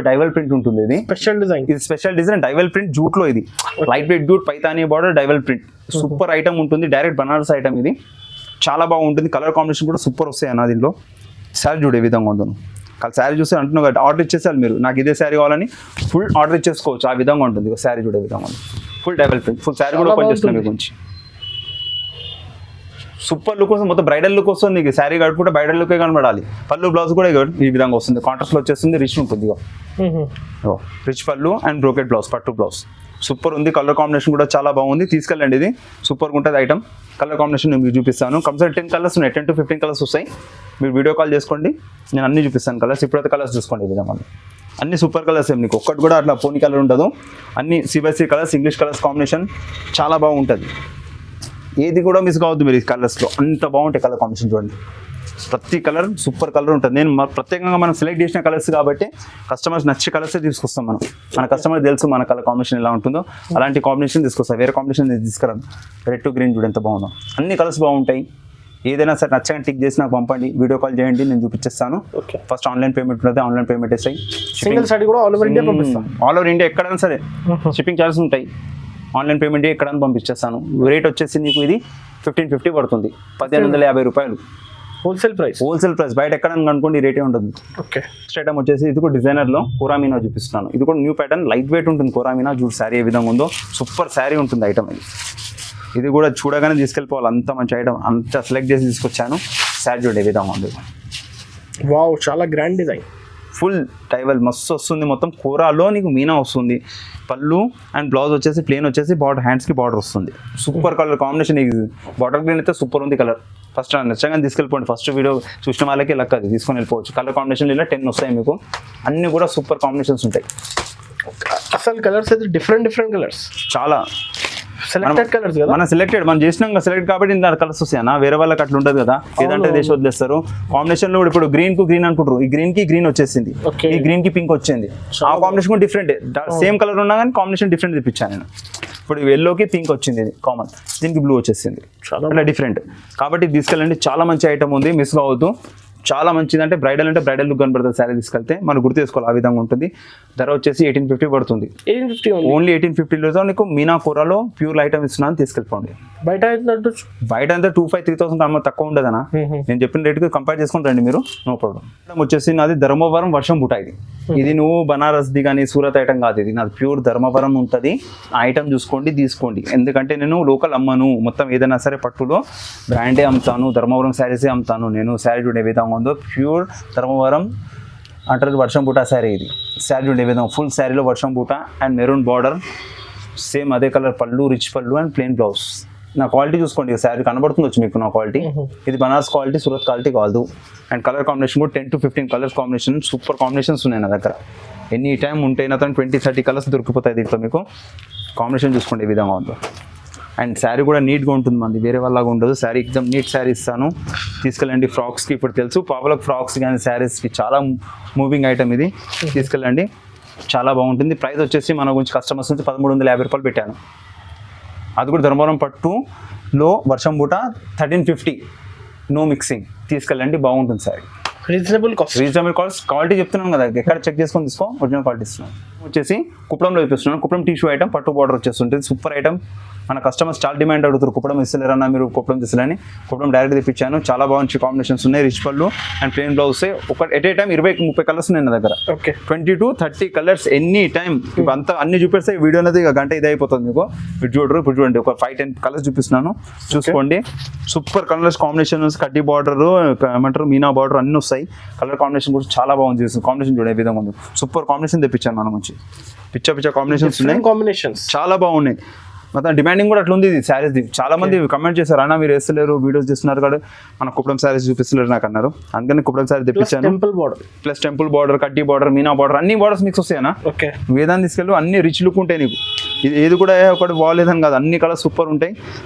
A: డైవల్ ప్రింట్ ఉంటుంది, ఇది స్పెషల్ డిజైన్ డైవల్ ప్రింట్ జూట్లో. ఇది light weight jute, Paithani border, డైవల్ ప్రింట్, సూపర్ ఐటమ్ ఉంటుంది. డైరెక్ట్ బనారస్ ఐటమ్ ఇది, చాలా బాగుంటుంది. కలర్ కాంబినేషన్ కూడా సూపర్ వస్తాయి అన్న. దీనిలో శారీ చూడే విధంగా ఉందను, శారీ చూస్తే అంటున్నావు కదా, ఆర్డర్ ఇచ్చేసారు మీరు, నాకు ఇదే శారీ కావాలని ఫుల్ ఆర్డర్ ఇచ్చేసుకోవచ్చు, ఆ విధంగా ఉంటుంది. శారీ చూడే విధంగా ఉంది, ఫుల్ డైవల్ ప్రింట్, ఫుల్ శారీ కూడా ఓపెన్ చేస్తున్నాం మీ గురించి. సూపర్ లుక్ వస్తుంది, మొత్తం బ్రైడల్ లుక్ వస్తుంది. నీకు శారీ కట్టుకుంటే బ్రైడల్ లుక్ కనబడాలి. పళ్ళు బ్లౌజ్ కూడా ఈ విధంగా వస్తుంది, కాంట్రాస్ట్లో వచ్చేస్తుంది, రిచ్ ఉంటుంది. రిచ్ పళ్ళు అండ్ బ్రోకెట్ బ్లౌజ్, పట్టు బ్లౌజ్ సూపర్ ఉంది. కలర్ కాంబినేషన్ కూడా చాలా బాగుంది, తీసుకెళ్ళండి. ఇది సూపర్గా ఉంటుంది ఐటమ్. కలర్ కాంబినేషన్ నేను మీకు చూపిస్తాను. కంపల్సరీ 10 కలర్స్ ఉన్నాయి, 10 to 15 కలర్స్ వస్తాయి. మీరు వీడియో కాల్ చేసుకోండి, నేను అన్ని చూపిస్తాను కలర్స్. ఇప్పుడైతే కలర్స్ చూసుకోండి, ఈ విధంగా అన్ని సూపర్ కలర్స్. మీకు ఒక్కటి కూడా అట్లా పోనీ కలర్ ఉండదు, అన్ని CBSE colours, English colours combination చాలా బాగుంటుంది. ఏది కూడా మిస్ కావద్దు మీరు ఈ కలర్స్లో, అంత బాగుంటాయి కలర్ కాంబినేషన్. చూడండి ప్రతి కలర్ సూపర్ కలర్ ఉంటుంది. నేను ప్రత్యేకంగా మనం సెలెక్ట్ చేసిన కలర్స్ కాబట్టి కస్టమర్స్ నచ్చే కలర్సే తీసుకొస్తాం. మన కస్టమర్ తెలుసు మన కలర్ కాంబినేషన్ ఎలా ఉంటుందో, అలాంటి కాంబినేషన్ తీసుకొస్తాం. వేరే కాంబినేషన్ తీసుకురాను. రెడ్ టు గ్రీన్ చూడు ఎంత బాగుందో, అన్ని కలర్స్ బాగుంటాయి. ఏదైనా సరే నచ్చని టిక్ చేసి నాకు పంపండి, వీడియో కాల్ చేయండి, నేను చూపించేస్తాను. ఫస్ట్ ఆన్లైన్ పేమెంట్ ఉంటుంది, ఆన్లైన్ పేమెంట్ వేస్తాయి. ఆల్ ఓవర్ ఇండియా ఎక్కడైనా సరే షిప్పింగ్ ఛార్జెస్ ఉంటాయి. ఆన్లైన్ పేమెంట్ ఎక్కడైనా పంపించేస్తాను. రేట్ వచ్చేసి నీకు ఇది 1550 పడుతుంది, 1850 రూపాయలు హోల్సేల్ ప్రైస్. బయట ఎక్కడైనా అనుకోండి రేటే ఉంటుంది. నెక్స్ట్ ఐటమ్ వచ్చేసి ఇది కూడా డిజైనర్లో కోరామీనా చూపిస్తున్నాను. ఇది కూడా న్యూ ప్యాటర్న్, లైట్ వెయిట్ ఉంటుంది. కోరామీనా చూడు శారీ ఏ విధంగా ఉందో, సూపర్ శారీ ఉంటుంది ఐటమ్. ఇది కూడా చూడగానే తీసుకెళ్ళిపోవాలి, అంత మంచి ఐటమ్, అంత సెలెక్ట్ చేసి తీసుకొచ్చాను. శారీ చూడే విధంగా ఉంది.
B: వావ్, చాలా గ్రాండ్ డిజైన్,
A: ఫుల్ టైవల్ మస్తు వస్తుంది. మొత్తం కూరలో నీకు మీనా వస్తుంది. పళ్ళు అండ్ బ్లౌజ్ వచ్చేసి ప్లేన్ వచ్చేసి బార్డర్, హ్యాండ్స్కి బార్డర్ వస్తుంది. Super colour combination. Border green అయితే సూపర్ ఉంది కలర్. ఫస్ట్ నచ్చగా తీసుకెళ్ళిపోండి, ఫస్ట్ వీడియో చూసిన వాళ్ళకి లెక్క అది తీసుకొని వెళ్ళిపోవచ్చు. కలర్ కాంబినేషన్ ఇలా 10 వస్తాయి మీకు, అన్నీ కూడా సూపర్ కాంబినేషన్స్ ఉంటాయి.
B: అసలు కలర్స్ అయితే డిఫరెంట్ కలర్స్,
A: చాలా
B: సెలెక్టెడ్ కలర్స్ కదా.
A: మనం చేసినాం సెలెక్ట్ కాబట్టి ఇంత కలర్స్ వస్తాయి అన్న. వేరే వాళ్ళకి అట్లా ఉంటుంది కదా, ఏదంటే దేశం వదిలేస్తారు. కాంబినేషన్ లో ఇప్పుడు గ్రీన్ కు గ్రీన్ అనుకుంటారు, ఈ గ్రీన్ కి గ్రీన్ వచ్చేసింది, ఈ గ్రీన్ కి పింక్ వచ్చింది. ఆ కాంబినేషన్ కూడా డిఫరెంట్, సేమ్ కలర్ ఉన్నా కానీ కాంబినేషన్ డిఫరెంట్ తెప్పించాను నేను. ఇప్పుడు ఎల్లోకి పింక్ వచ్చింది, ఇది కామన్, దీనికి బ్లూ వచ్చేసింది, అట్లా డిఫరెంట్. కాబట్టి తీసుకెళ్ళండి, చాలా మంచి ఐటమ్ ఉంది, మిస్ కావద్దు. చాలా మంచిది. అంటే బ్రైడల్ లుక్ కనబడుతుంది శారీ తీసుకెళ్తే మనం గుర్తు చేసుకోవాలి, ఆ విధంగా ఉంటుంది. ధర వచ్చేసి 1850 పడుతుంది.
B: 1850
A: ఓన్లీ 1850లో నీకు మీనా కూరలో ప్యూర్ ఐటమ్ ఇస్తున్నాను, తీసుకెళ్ళిపోండి.
B: బయట
A: బయట అంతా 2500-3000 కన్నా తక్కువ ఉండదనా. నేను చెప్పిన రేటుకి కంపేర్ చేసుకుని రండి మీరు, నో ప్రాబ్లం. వచ్చేసి నాది ధర్మవరం వర్షం బుట్ట. ఇది నువ్వు బనారస్ది కానీ సూరత్ ఐటమ్ కాదు, ఇది నాది ప్యూర్ ధర్మవరం ఉంటుంది. ఆ ఐటమ్ చూసుకోండి, తీసుకోండి. ఎందుకంటే నేను లోకల్ అమ్మను, మొత్తం ఏదైనా సరే పట్టులో బ్రాండే అమ్ముతాను, ధర్మవరం శారీసే అమ్ముతాను నేను. శారీ చూడే విధంగా ఉందో ప్యూర్ ధర్మవరం అంటారు వర్షం బూటా శారీ. ఇది శారీ చూడే విధంగా ఫుల్ శారీలో వర్షం బూటా అండ్ మెరూన్ బార్డర్, సేమ్ అదే కలర్ పళ్ళు, రిచ్ పళ్ళు అండ్ ప్లెయిన్ బ్లౌజ్. నా క్వాలిటీ చూసుకోండి, శారీ కనబడుతుంది మీకు నా క్వాలిటీ. ఇది బనారస్ క్వాలిటీ, సూరత్ క్వాలిటీ కాదు. అండ్ కలర్ కాంబినేషన్ కూడా 10 to 15 colours combination, super combinations ఉన్నాయి నా దగ్గర. ఎనీ టైం ఉంటే నా 20-30 కలర్స్ దొరికిపోతాయి దీంట్లో మీకు. కాంబినేషన్ చూసుకోండి ఏ విధంగా ఉందో. అండ్ శారీ కూడా నీట్గా ఉంటుంది, మంది వేరే వాళ్ళగా ఉండదు. శారీ ఎక్దమ్ నీట్ శారీ ఇస్తాను, తీసుకెళ్ళండి. ఫ్రాక్స్కి ఇప్పుడు తెలుసు, పాపులర్ ఫ్రాక్స్ కానీ శారీస్కి చాలా మూవింగ్ ఐటమ్ ఇది, తీసుకెళ్ళండి. చాలా బాగుంటుంది. ప్రైస్ వచ్చేసి మన గురించి కస్టమర్స్ నుంచి 1350 రూపాయలు పెట్టాను. అది కూడా ధర్మవరం పట్టులో వర్షం బూట 1350, నో మిక్సింగ్. తీసుకెళ్ళండి, బాగుంటుంది శారీ.
B: Reasonable
A: cost. క్వాలిటీ చెప్తున్నాను కదా, ఎక్కడ చెక్ చేసుకొని తీసుకో, ఒరిజినల్ క్వాలిటీ ఇస్తున్నాను. వచ్చేసి కుప్పడంలో చూపిస్తున్నాను. కుప్పడం టిష్యూ ఐటమ్, పట్టు బార్డర్ వచ్చేస్తుంటుంది, సూపర్ ఐటమ్. మన కస్టమర్స్ చాలా డిమాండ్ అడుగుతారు, కుప్పడం ఇస్తలేరన్నా మీరు, కుప్పడం తీసుకోవాలని. కుప్పడం డైరెక్ట్ తెప్పించాను. చాలా బాగుంది కాంబినేషన్స్ ఉన్నాయి, రిచ్ పళ్ళు అండ్ ప్లెయిన్ బ్లౌజ్. ఒక ఎట్ ఏ టైం 20-30 కలర్స్ ఉన్నాయి నా దగ్గర. 20 to 30 కలర్స్ ఎనీ టైం. ఇప్పుడు అంతా అన్ని చూపిస్తే వీడియో అనేది గంట ఇది అయిపోతుంది మీకు. ఇప్పుడు చూడండి, ఒక 5-10 కలర్స్ చూపిస్తున్నాను, చూసుకోండి. సూపర్ కలర్స్ కాంబినేషన్, కడ్డీ బార్డర్, ఏమంటారు మీనా బార్డర్ అన్ని వస్తాయి. కలర్ కాంబినేషన్ కూడా చాలా బాగుంది. కాంబినేషన్ చూడే విధంగా ఉంది, సూపర్ కాంబినేషన్ తెప్పించాను మనం మంచి. పిచ్చ కాంబినేషన్స్ ఉన్నాయి, చాలా బాగున్నాయి. మొత్తం డిమాండింగ్ కూడా అట్లా ఉంది ఇది శారీస్ది. చాలా మంది కమెంట్ చేశారు, అన్న మీరు వేస్తలేరు, వీడియోస్ చేస్తున్నారు కదా, మన కుప్పడం శారీస్ చూపిస్తలేరు నాకు అన్నారు. అందుకని కుప్పడం శారీ తెప్పించాను. ప్లస్ టెంపుల్ బార్డర్, కడ్డీ బార్డర్, మీనా బార్డర్, అన్ని బార్డర్స్ మిక్స్ వస్తాయన్నా. వేదాన్ని తీసుకెళ్ళి అన్ని రిచ్ లుక్ ఉంటాయి నీకు. ఇది ఏది కూడా ఒకటి బాగాలేదని కాదు, అన్ని కలర్స్ సూపర్ ఉంటాయి.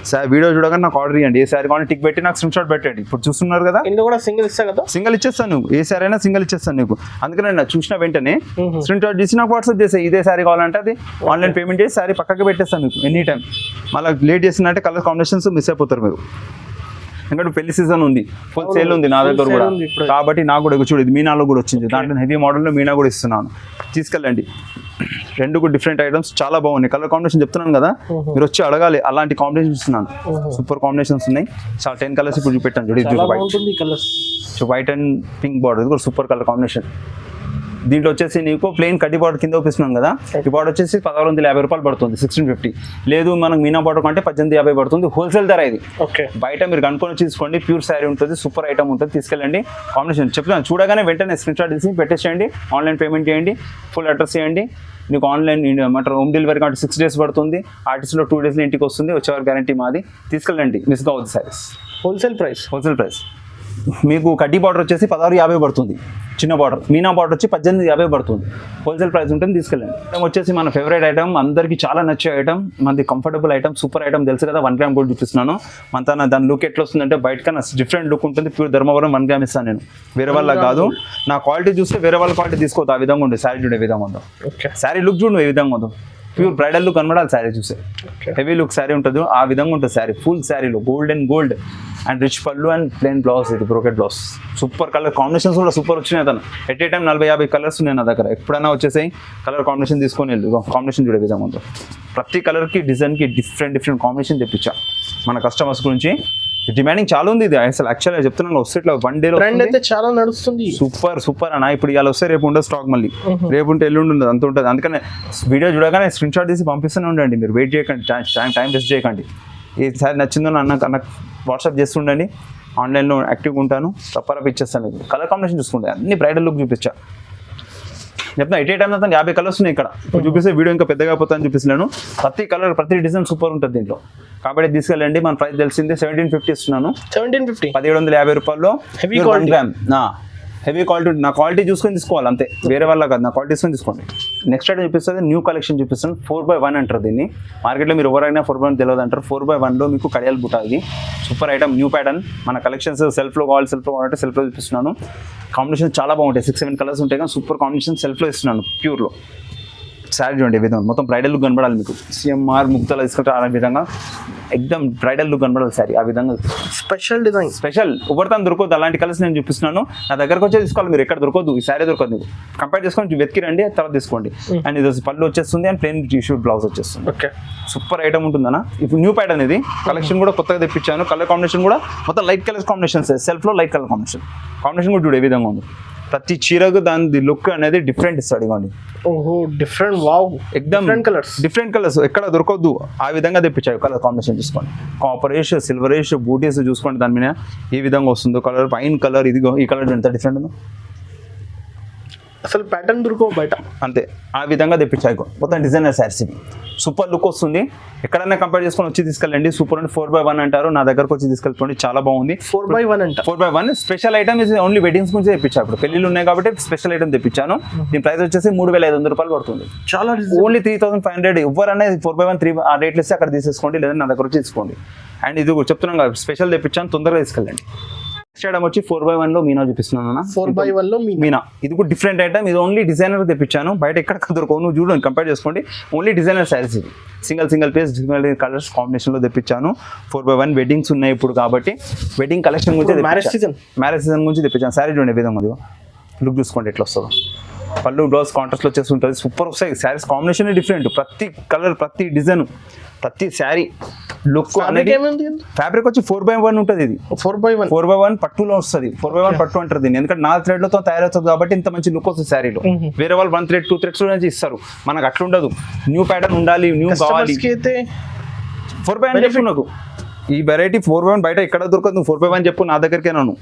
A: వీడియో చూడగానే నాకు ఆర్డర్ ఇవ్వండి. ఏ శారీ కానీ టిక్ పెట్టి నాకు స్క్రీన్ షాట్ పెట్టండి. ఇప్పుడు చూస్తున్నారు కదా, సింగిల్ ఇచ్చేస్తాను. ఏ శారీ అయినా సింగిల్ ఇచ్చేస్తాను నీకు. అందుకని నాకు చూసిన వెంటనే స్క్రీన్ షాట్ చేసి నాకు వాట్సాప్ చేస్తే ఇదే శారీ కావాలంటే అది ఆన్లైన్ పేమెంట్ చేసి శారీ పక్కకి పెట్టేస్తాను మీకు ఎనీ టైం. మళ్ళీ లేట్ చేసినట్టే కలర్ కాంబినేషన్స్ మిస్ అయిపోతారు మీరు. ఎందుకంటే పెళ్లి సీజన్ ఉంది, ఫుల్ సేల్ ఉంది నా దగ్గర కూడా, కాబట్టి నాకు కూడా చూడు ఇది మీనాలో కూడా వచ్చింది. దాంట్లో హెవీ మోడల్లో మీనా కూడా ఇస్తున్నాను, తీసుకెళ్ళండి. రెండు కూడా డిఫరెంట్ ఐటమ్స్ చాలా బాగున్నాయి. కలర్ కాంబినేషన్ చెప్తున్నాను కదా, మీరు వచ్చి అడగాలి. అలాంటి కాంబినేషన్ ఇస్తున్నాను, సూపర్ కాంబినేషన్స్ ఉన్నాయి. చాలా 10 కలర్స్ ఇప్పుడు చూపెట్టాను. చూడు వైట్ అండ్ పింక్ బార్డర్, ఇది కూడా సూపర్ కలర్ కాంబినేషన్. దీంట్లో వచ్చేసి నీకు ప్లెయిన్ కడ్డీ బార్డర్ కింద చూపిస్తున్నాం కదా, ఈ బార్డర్ వచ్చేసి 1650 రూపాయలు పడుతుంది, 1650. లేదు మనకు మీనా బార్డర్ కంటే 1850 పడుతుంది, హోల్సేల్ ధర ఇది. బయట మీరు కనుక్కొని తీసుకోండి, ప్యూర్ శారీ ఉంటుంది, సూపర్ ఐటమ్ ఉంటుంది, తీసుకెళ్ళండి. కాంబినేషన్ చెప్తాను, చూడగానే వెంటనే స్క్రీన్ షాట్ తీసి పెట్టేసేయండి, ఆన్లైన్ పేమెంట్ చేయండి, ఫుల్ అడ్రస్ చేయండి. నీకు ఆన్లైన్ ఏమంటారు హోమ్ డెలివరీ కాబట్టి 6 days పడుతుంది, ఆర్టిస్ట్లో 2 daysలో ఇంటికి వస్తుంది, వచ్చేవారు గ్యారంటీ మాది. తీసుకెళ్ళండి, మిస్ కావద్దు శారీస్. Wholesale price. మీకు కడ్డీ బార్డర్ వచ్చేసి 1650 పడుతుంది, చిన్న బార్డర్. మీనా బార్డర్ వచ్చి 1850 పడుతుంది, హోల్సేల్ ప్రైస్ ఉంటుంది, తీసుకెళ్ళండి. ఐటమ్ వచ్చేసి మన ఫేవరెట్ ఐటమ్, అందరికీ చాలా నచ్చే ఐటమ్, మనది కంఫర్టబుల్ ఐటమ్, సూపర్ ఐటమ్ తెలుసు కదా. 1 gram గోల్డ్ చూపిస్తున్నాను. మన దాని లుక్ ఎట్లా వస్తుందంటే బయటకన్నా డిఫరెంట్ లుక్ ఉంటుంది. ప్యూర్ ధర్మవరం 1 gram ఇస్తాను నేను, వేరే వాళ్ళ కాదు. నా క్వాలిటీ చూస్తే వేరే వాళ్ళ క్వాలిటీ తీసుకోవద్దు, ఆ విధంగా ఉంటుంది. శారీ చూడే విధంగా ఉందో, శారీ లుక్ చూడు ఏ విధంగా ఉందో, ప్యూర్ బ్రైడల్ లుక్ కనబడాలి శారీ చూస్తే. హెవీ లుక్ శారీ ఉంటుంది, ఆ విధంగా ఉంటుంది శారీ. ఫుల్ శారీలో గోల్డ్ అండ్ రిచ్ పళ్ళు అండ్ ప్లెయిన్ బ్లౌజ్, ఇది brocade blouse. Super colour combinations కూడా సూపర్ వచ్చినాయి. తను ఎట్ ఏ టైం 40-50 కలర్స్ ఉన్నాయి నా దగ్గర. ఎప్పుడైనా వచ్చేసాయి కలర్ కాంబినేషన్ తీసుకొని వెళ్ళు. కాంబినేషన్ చూడే విధంగా ఉందో, ప్రతి కలర్కి డిజైన్కి డిఫరెంట్ కాంబినేషన్ తెప్పించా మన కస్టమర్స్ గురించి. డిమాండింగ్ చాలా ఉంది ఇది అసలు. యాక్చువల్గా చెప్తున్నాను, వస్తే ఇట్లా 1 day అయితే చాలా నడుస్తుంది. సూపర్ అన్న. ఇప్పుడు ఇవాళ వస్తే రేపు ఉండదు స్టాక్, మళ్ళీ రేపు ఉంటే ఎల్లుండి ఉండదు, అంత ఉంటుంది. అందుకనే వీడియో చూడగానే స్క్రీన్ షాట్ తీసి పంపిస్తూనే ఉండండి. మీరు వెయిట్ చేయకండి, టైం వేస్ట్ చేయకండి. ఈసారి నచ్చిందో నాకు వాట్సాప్ చేస్తుండండి, ఆన్లైన్లో యాక్టివ్గా ఉంటాను, తప్పరపు ఇచ్చేస్తాను. కలర్ కాంబినేషన్ చూసుకుంటే అన్ని బ్రైడల్ లుక్ చూపించా. చెప్తున్నా ఎట్ ఏ టైం అంతా 50 కలర్స్ ఉన్నాయి ఇక్కడ. ఇప్పుడు చూపిస్తే వీడియో ఇంకా పెద్దగా పోతాను చూపిస్తున్నాను. ప్రతి కలర్ ప్రతి డిజైన్ సూపర్ ఉంటుంది దీంట్లో, కాబట్టి తీసుకెళ్ళండి. మన ప్రైస్ తెలిసిందే 1750 ఇస్తున్నాను. 1750 రూపాయల్లో 1 gram. హెవీ క్వాలిటీ, నా క్వాలిటీ చూసుకొని తీసుకోవాలి అంతే, వేరే వాళ్ళ కాదు, నా క్వాలిటీ తీసుకొని తీసుకోండి. నెక్స్ట్ ఐటమ్ చూపిస్తుంది, న్యూ కలెక్షన్ చూపిస్తాను. 4x1 అంటారు దీన్ని. మార్కెట్లో మీరు ఎవరైనా 4x1 తెలియదు అంటారు. 4x1లో మీకు కడియాల్ బుట్ట, ఇది సూపర్ ఐటమ్, న్యూ ప్యాటర్న్. మన కలెక్షన్స్ సెల్ఫ్లో కావాలంటే సెల్ఫ్లో చూపిస్తున్నాను. కాంబినేషన్ చాలా బాగుంటాయి, 6-7 కలర్స్ ఉంటాయి కానీ సూపర్ కాంబినేషన్ సెల్ఫ్లో ఇస్తున్నాను ప్యూర్లో. శారీ చూడండి విధంగా మొత్తం బ్రైడల్ లుక్ కనబడాలి మీకు. CMR ముక్తలో తీసుకుంటే ఆ విధంగా ఎక్దమ్ బ్రైడల్ లుక్ కనబడాలి శారీ ఆ విధంగా
B: స్పెషల్ డిజైన్.
A: స్పెషల్ ఎవరితో దొరకదు అలాంటి కలర్స్ నేను చూపిస్తున్నాను. నా దగ్గరకు వచ్చే తీసుకోవాలి, మీరు ఎక్కడ దొరకదు, ఈ శారీ దొరకదు. మీకు కంపేర్ చేసుకొని వెతికి రండి, తర్వాత తీసుకోండి. అండ్ ఇది పళ్ళు వచ్చేస్తుంది అండ్ ప్లెయిన్ టీ-షర్ట్ బ్లౌజ్ వచ్చేస్తుంది.
B: ఓకే,
A: సూపర్ ఐటమ్ ఉంటుందన్నా. ఇప్పుడు న్యూ ప్యాటర్న్ ఇది, కలెక్షన్ కూడా కొత్తగా తెప్పించాను. కలర్ కాంబినేషన్ కూడా మొత్తం లైట్ కలర్ కాంబినేషన్స్, సెల్ఫ్లో లైట్ కలర్ కాంబినేషన్ కూడా చూడు ఏ విధంగా ఉంది. ప్రతి చీరకు దాని లుక్ అనేది డిఫరెంట్ ఇస్తాడు. ఇవ్వండి,
B: ఓహో డిఫరెంట్, వావ్,
A: ఎక్దమ్ డిఫరెంట్ కలర్స్ ఎక్కడ దొరకద్దు ఆ విధంగా తెప్పించాడు. కలర్ కాంబినేషన్ చూసుకోండి, కాపరేష్, సిల్వరేష్, బూటీస్ చూసుకోండి. దాని మీద ఏ విధంగా వస్తుందో కలర్, పైన్ కలర్, ఇదిగో ఈ కలర్ ఎంత డిఫరెంట్ ఉందో.
B: అసలు ప్యాటర్న్ దొరకవు బయట,
A: అంతే ఆ విధంగా తెప్పించాయి. మొత్తం డిజైనర్ శారీస్ ఇవి, సూపర్ లుక్ వస్తుంది. ఎక్కడైనా కంపేర్ చేసుకొని వచ్చి తీసుకెళ్ళండి. సూపర్ అంటే 4x1 అంటారు, నా దగ్గరకు వచ్చి తీసుకెళ్ళిపోండి, చాలా బాగుంది.
B: 4x1 అంట.
A: 4x1 స్పెషల్ ఐటమ్ ఇది, ఓన్లీ వెడ్డింగ్స్ గురించి తెప్పించాను. ఇప్పుడు పెళ్ళిళ్ళు ఉన్నాయి కాబట్టి స్పెషల్ ఐటమ్ తెప్పించాను. దీని ప్రైస్ వచ్చేసి 3,500 రూపాయలు పడుతుంది.
B: చాలా
A: ఓన్లీ 3,500. ఎవరన్నా 4x1 3 ఆ రేట్లు ఇస్తే అక్కడ తీసేసుకోండి, లేదా నా దగ్గర వచ్చి తీసుకోండి. అండ్ ఇది చెప్తున్నాం కదా, స్పెషల్ తెప్పించాను, తొందరగా తీసుకెళ్ళండి. నెక్స్ట్ ఐటమ్ వచ్చి 4x1 లో మీనా చూపిస్తున్నాను.
B: 4x1 లో
A: మీనా, ఇది కూడా డిఫరెంట్ ఐటమ్. ఇది ఓన్లీ డిజైనర్ తెప్పించాను, బయట ఎక్కడ దొరకవు. నువ్వు చూడండి, కంపేర్ చేసుకోండి. ఓన్లీ డిజైనర్ శారీస్ ఇది, సింగిల్ పీస్ డిజైనర్ కలర్స్ కాంబినేషన్లో తెప్పించాను. 4x1 వెడ్డింగ్స్ ఉన్నాయి ఇప్పుడు కాబట్టి వెడ్డింగ్ కలెక్షన్ గురించి, మ్యారేజ్ సీజన్ గురించి తెప్పించాను. శారీ చూడండి విధంగా ఉంది, లుక్ చూసుకోండి ఎట్లా వస్తుందో. పళ్ళు బ్లౌజ్ కాంట్రాస్ట్లో వచ్చేసి ఉంటుంది, సూపర్ వస్తాయి. శారీస్ కాంబినేషన్ డిఫరెంట్, ప్రతి కలర్, ప్రతి డిజైన్, ప్రతి శారీ లుక్ అనేది. ఫ్యాబ్రిక్ వచ్చి 4x1 ఉంటుంది. ఇది 4x1 పట్టులో వస్తుంది. 4x1 పట్టు అంటారు దీన్ని, ఎందుకంటే 4 థ్రెడ్లతో తయారవుతుంది కాబట్టి ఇంత మంచి లుక్ వస్తుంది శారీలో. వేరే వాళ్ళు 1 థ్రెడ్ 2 థ్రెడ్స్ నుంచి ఇస్తారు, మనకు అట్లా ఉండదు. న్యూ ప్యాటర్న్ ఉండాలి, న్యూ కావాలి. 4x1 చెప్పు నాకు, ఈ వెరైటీ 4x1 బయట ఎక్కడ దొరకదు. నువ్వు 4x1 చెప్పు, నా దగ్గరికే నన్ను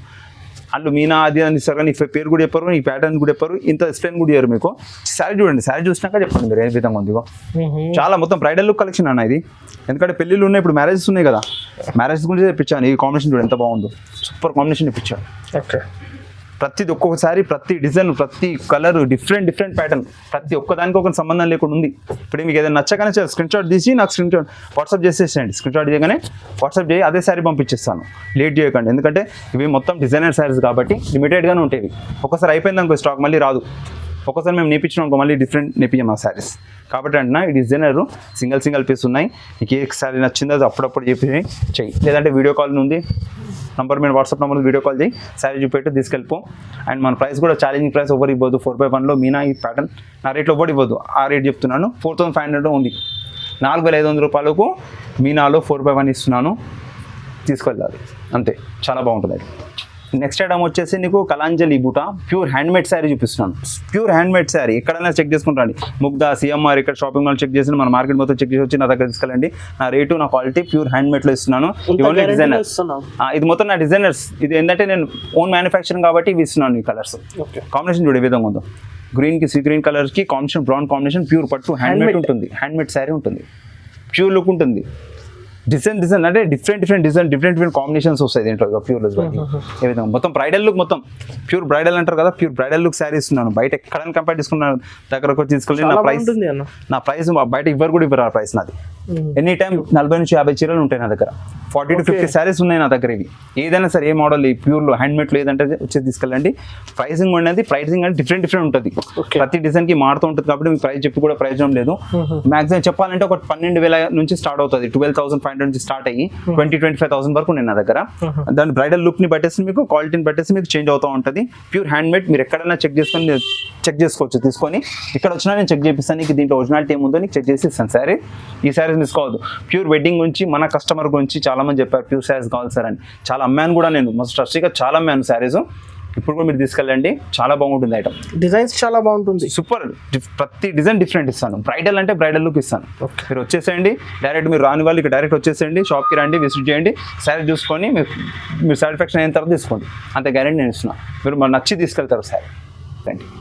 A: వాళ్ళు మీనా అది అని ఇస్తారు, కానీ పేరు కూడా చెప్పారు, ఈ ప్యాటర్న్ కూడా చెప్పారు, ఇంత ఎక్స్ప్లెయిన్ కూడా చేయరు. మీకు శారీ చూడండి, శారీ చూసినాక చెప్పండి మీరు ఏ విధంగా ఉంది. చాలా మొత్తం బ్రైడల్ లుక్ కలెక్షన్ అన్న ఇది, ఎందుకంటే పెళ్ళిళ్ళు ఉన్నాయి, ఇప్పుడు మ్యారేజెస్ ఉన్నాయి కదా, మ్యారేజ్ గురించి తెప్పించాను. ఈ కాంబినేషన్ చూడండి ఎంత బాగుందో, సూపర్ కాంబినేషన్ తెప్పించాను.
B: ఓకే,
A: ప్రతిది ఒక్కొక్కసారి, ప్రతి డిజైన్, ప్రతి కలర్, డిఫరెంట్ ప్యాటర్న్, ప్రతి ఒక్కదానికి ఒక సంబంధం లేకుండా ఉంది. ఇప్పుడు మీకు ఏదైనా నచ్చగానే స్క్రీన్ షాట్ తీసి నాకు వాట్సాప్ చేసేసేయండి. స్క్రీన్ షాట్ చేయగానే వాట్సాప్ చేయి, అదే శారీ పంపించేస్తాను, లేట్ చేయకండి. ఎందుకంటే ఇవి మొత్తం డిజైనర్ శారీస్ కాబట్టి లిమిటెడ్గానే ఉంటాయి. ఒకసారి అయిపోయింది అనుకో స్టాక్ మళ్ళీ రాదు. ఒకసారి మేము నేర్పించినాం అనుకో మళ్ళీ డిఫరెంట్ నేర్పించాం ఆ శారీస్ కాబట్టి అంటున్నా. ఈ డిజైనర్ సింగిల్ పీస్ ఉన్నాయి. మీకు ఏ శారీ నచ్చిందో అది అప్పుడప్పుడు చెప్పి చెయ్యి, లేదంటే వీడియో కాల్ ఉంది నంబర్ మీద, వాట్సాప్ నెంబర్ వీడియో కాల్ చేయి, శారీ చూపెట్టు తీసుకెళ్ళిపో. అండ్ మన ప్రైస్ కూడా ఛాలెంజింగ్ ప్రైస్ ఎవరు ఇవ్వదు. 4x1 లో మీనా ఈ ప్యాటర్న్ నా రేట్లో ఎవరు ఇవ్వదు, ఆ రేట్ చెప్తున్నాను. 4,500 ఉంది. 4,500 రూపాయలకు మీనాలో 4x1 ఇస్తున్నాను, తీసుకెళ్ళాలి అంతే. చాలా బాగుంటుంది. నెక్స్ట్ ఐటమ్ వచ్చేసి నీకు కలాంజలి బూట ప్యూర్ హ్యాండ్మేడ్ శారీ చూపిస్తున్నాను. ప్యూర్ హ్యాండ్మేడ్ శారీ ఎక్కడైనా చెక్ చేసుకుంటాండి, ముగ్ధా, సిఎంఆర్, ఇక్కడ షాపింగ్ మాల్ చెక్ చేసి, మన మార్కెట్ మొత్తం చెక్ చేసి వచ్చి నా దగ్గర తీసుకెళ్ళండి. నా రేటు, నా క్వాలిటీ ప్యూర్ హ్యాండ్మేడ్లో ఇస్తున్నాను. ఓన్లీ డిజైనర్, ఇది మొత్తం నా డిజైనర్స్. ఇది ఏంటంటే నేను ఓన్ మ్యానుఫ్యాక్చరింగ్ కాబట్టి ఇవి ఇస్తున్నాను. ఈ కలర్స్ కాంబినేషన్ చూడే విధంగా ఉందో, గ్రీన్కి సీ గ్రీన్ కలర్కి కాంబినేషన్, బ్రౌన్ కాంబినేషన్, ప్యూర్ పట్టు హ్యాండ్మేడ్ ఉంటుంది. హ్యాండ్మేడ్ శారీ ఉంటుంది, ప్యూర్ లుక్ ఉంటుంది. డిజైన్ అంటే డిఫరెంట్ కాంబినేషన్స్ వస్తాయి దీంట్లో. ప్యూర్ ఏ విధంగా మొత్తం బ్రైడల్ లుక్, మొత్తం ప్యూర్ బ్రైడల్ అంటారు కదా, ప్యూర్ బ్రైడల్ లుక్ శారీ ఇస్తున్నాను. బయట ఎక్కడైనా కంపేర్ చేసుకున్నాను, దగ్గరకు వచ్చి తీసుకెళ్ళి నా ప్రైస్ బయట ఇవ్వరు ఆ ప్రైస్ నాది. ఎనీ టైం 40 నుంచి 50 చీరలు ఉంటాయి నా దగ్గర. 40 to 50 శారీస్ ఉన్నాయి నా దగ్గర. ఇవి ఏదైనా సరే, ఏ మోడల్, ఈ ప్యూర్లో హ్యాండ్మేడ్లో ఏదంటే వచ్చేసి తీసుకెళ్ళండి. ప్రైసింగ్ అనేది డిఫరెంట్ ఉంటుంది. ప్రతి డిజైన్కి మారుతూ ఉంటుంది కాబట్టి మీకు ప్రైస్ చెప్పి కూడా ప్రయోజనం లేదు. మాక్సిమం చెప్పాలంటే ఒక 12,000 నుంచి స్టార్ట్ అవుతుంది. 12,500 నుంచి స్టార్ట్ అయ్యి 20,000-25,000 వరకు నేను నా దగ్గర. దాని బ్రైడల్ లుక్ని బట్టేసి, మీకు క్వాలిటీని బట్టేసి మీకు చేంజ్ అవుతూ ఉంటుంది. ప్యూర్ హ్యాండ్మేడ్, మీరు ఎక్కడైనా చెక్ చేసుకోవచ్చు. తీసుకొని ఇక్కడ వచ్చినా నేను చెక్ చేపిస్తాను, నీకు దీంట్లో ఒరిజినాలిటీ ఏముందో నీకు చెక్ చేసి ఇస్తాను. శారీ, ఈ శారీస్ మిస్ కావద్దు. ప్యూర్ వెడ్డింగ్ గురించి, మన కస్టమర్ గురించి చాలా మంది చెప్పారు ప్యూర్ శారీస్ కావాలి సార్ అని. చాలా అమ్మాను కూడా నేను, మస్తు ట్రస్టీగా చాలా అమ్మాను శారీస్. ఇప్పుడు కూడా మీరు తీసుకెళ్ళండి, చాలా బాగుంటుంది ఐటమ్.
B: డిజైన్స్ చాలా బాగుంటుంది,
A: సూపర్. ప్రతి డిజైన్ డిఫరెంట్ ఇస్తాను. బ్రైడల్ అంటే బ్రైడల్ లుక్ ఇస్తాను. మీరు వచ్చేసేయండి డైరెక్ట్, మీరు రాని వాళ్ళు ఇక్కడ డైరెక్ట్ వచ్చేసేయండి, షాప్కి రండి, విజిట్ చేయండి, శారీ చూసుకొని మీరు సాటిస్ఫాక్షన్ అయిన తర్వాత తీసుకోండి. అంతే గ్యారెంటీ నేను ఇస్తున్నాను. మీరు నచ్చి తీసుకెళ్తారు శారీ. Thank you.